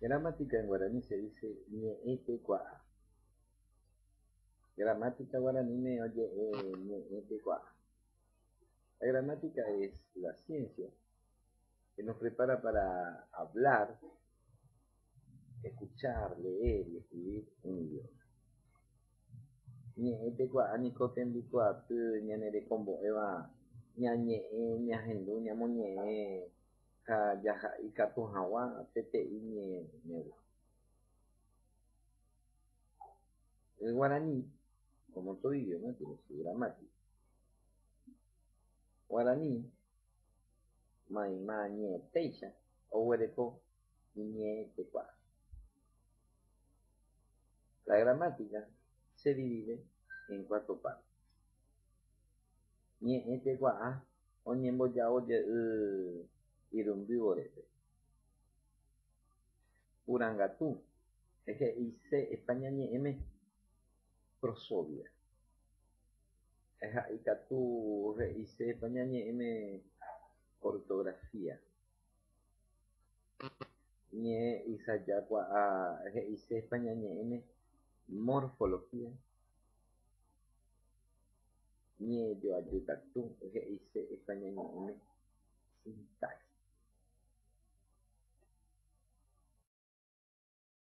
Gramática en guaraní se dice ñe'ete kua'a. Gramática guaraní me oye ñe'ete kua'a. La gramática es la ciencia que nos prepara para hablar, escuchar, leer y escribir un idioma. Ñe'ete kua'a niko tembi kua'apy ñanerekombo'éva ñañe'ẽ, ñahendu, ñamoñe'ẽ ha jaha'i katu hag̃ua peteĩ ñe'ẽva. El guaraní, como todo idioma, tiene su gramática. Guaraní, maima ñe'ẽtéicha oguereko ñe'ẽtekua'a. La gramática se divide en 4 partes. Ñe'ẽtekua'a oñembojaoje'y irundyvorepe. Purangatu he'ise España-ñe'ẽme prosodia. Eha'ãikatu he'ise España-ñe'ẽme ortografía. Ñe'ẽ isajakuaa he'ise España-ñe'ẽme morfología. Ñe'ẽjoajykatu he'ise España-ñe'ẽme sintaxis.